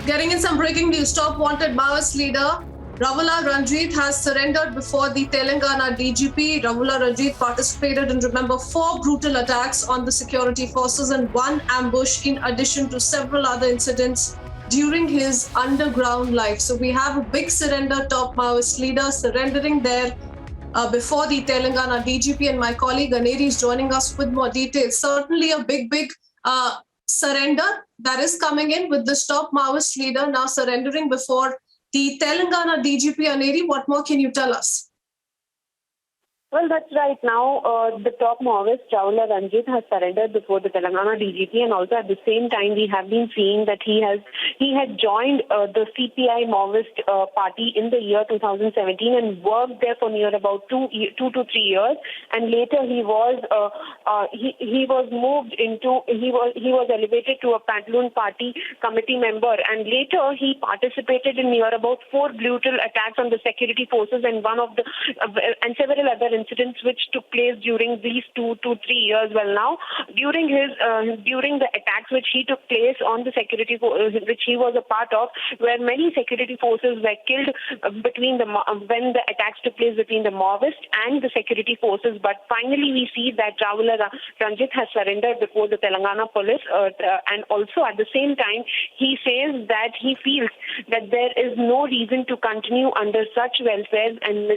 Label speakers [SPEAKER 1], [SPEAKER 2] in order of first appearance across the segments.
[SPEAKER 1] Getting in some breaking news, top wanted Maoist leader Ravula Ranjit has surrendered before the Telangana DGP. Ravula Ranjit participated in, remember, 4 brutal attacks on the security forces and 1 ambush, in addition to several other incidents during his underground life. So we have a big surrender, top Maoist leader surrendering there before the Telangana DGP, and my colleague Aneri is joining us with more details. Certainly a big surrender that is coming in with this top Maoist leader now surrendering before the Telangana DGP. Aneri, what more can you tell us?
[SPEAKER 2] Well, that's right. Now, the top Maoist, Ravula Ranjit, has surrendered before the Telangana DGP, and also at the same time, we have been seeing that he had joined the CPI Maoist party in the year 2017 and worked there for near about 2 to 3 years, and later he was elevated to a Pantaloon party committee member, and later he participated in near about 4 brutal attacks on the security forces and several other incidents which took place during these 2 to 3 years. Well, now during the attacks which he took place on the security which he was a part of, where many security forces were killed when the attacks took place between the Maoists and the security forces. But finally, we see that Ravula Ranjit has surrendered before the Telangana police, and also at the same time, he says that he feels that there is no reason to continue under such welfare and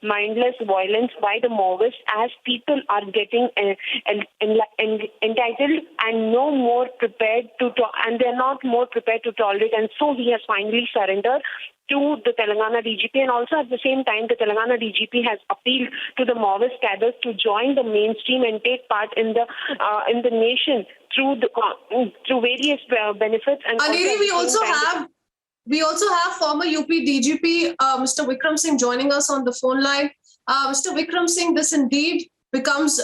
[SPEAKER 2] mindless violence by the Maoists, as people are getting entitled and no more prepared and they're not more prepared to tolerate. And so he has finally surrendered to the Telangana DGP, and also at the same time, the Telangana DGP has appealed to the Maoist cadres to join the mainstream and take part in the nation through various benefits. And
[SPEAKER 1] Aneri, we also have former UP DGP Mr. Vikram Singh joining us on the phone line. Mr. Vikram Singh, this indeed becomes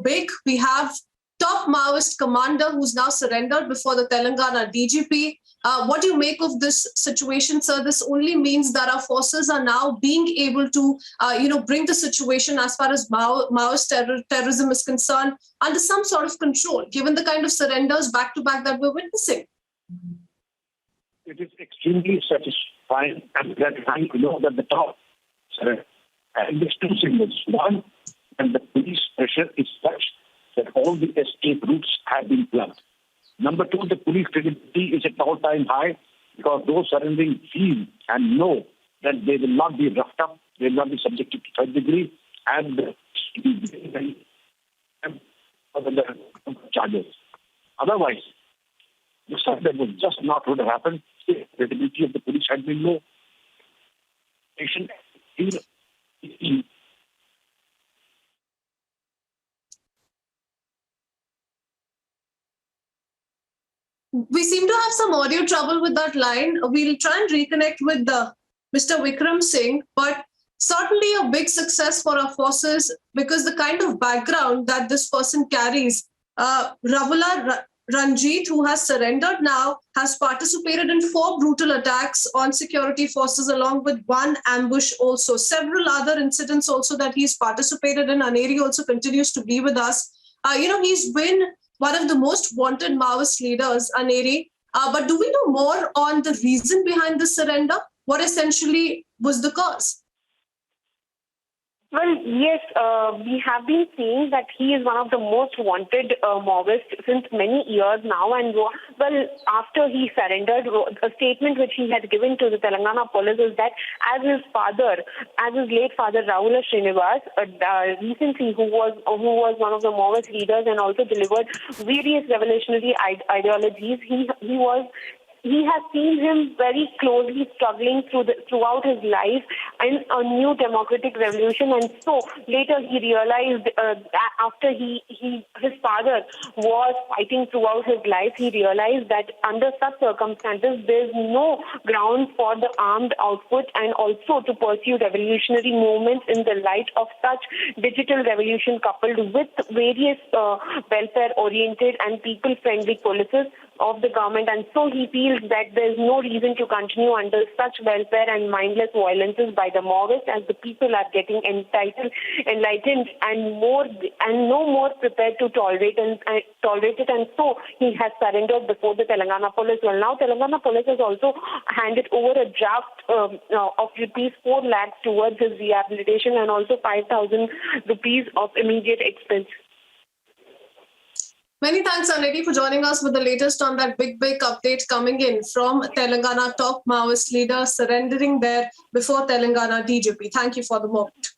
[SPEAKER 1] big. We have top Maoist commander who's now surrendered before the Telangana DGP. What do you make of this situation, sir? This only means that our forces are now being able to, bring the situation as far as Maoist terrorism is concerned under some sort of control, given the kind of surrenders back-to-back that we're witnessing.
[SPEAKER 3] It is extremely satisfying and gratifying to know that the top surrender. And there's 2 signals. One, and the police pressure is such that all the escape routes have been plugged. Number 2, the police credibility is at all-time high because those surrendering feel and know that they will not be roughed up, they will not be subjected to third degree, and the charges. Otherwise, the stuff that was just not going to happen, the credibility of the police had been low.
[SPEAKER 1] We seem to have some audio trouble with that line. We'll try and reconnect with Mr. Vikram Singh, but certainly a big success for our forces because the kind of background that this person carries, Ravula Ranjit, who has surrendered now, has participated in 4 brutal attacks on security forces along with 1 ambush also. Several other incidents also that he's participated in. Aneri also continues to be with us. He's been one of the most wanted Maoist leaders, Aneri. But do we know more on the reason behind the surrender? What essentially was the cause?
[SPEAKER 2] Well, yes, we have been seeing that he is one of the most wanted Maoists since many years now. And after he surrendered, a statement which he had given to the Telangana police is that as his late father Rahula Srinivas, recently who was one of the Maoist leaders and also delivered various revolutionary ideologies, he has seen him very closely struggling throughout his life in a new democratic revolution, and so later he realized after his father was fighting throughout his life, he realized that under such circumstances there's no ground for the armed output and also to pursue revolutionary movements in the light of such digital revolution coupled with various welfare-oriented and people-friendly policies of the government, and so he feels that there is no reason to continue under such welfare and mindless violences by the Maoists, as the people are getting enlightened and no more prepared to tolerate it, and so he has surrendered before the Telangana police. Well, now Telangana police has also handed over a draft of rupees 4 lakhs towards his rehabilitation and also 5,000 rupees of immediate expense.
[SPEAKER 1] Many thanks, Aneti, for joining us with the latest on that big update coming in from Telangana top Maoist leader surrendering there before Telangana DGP. Thank you for the moment.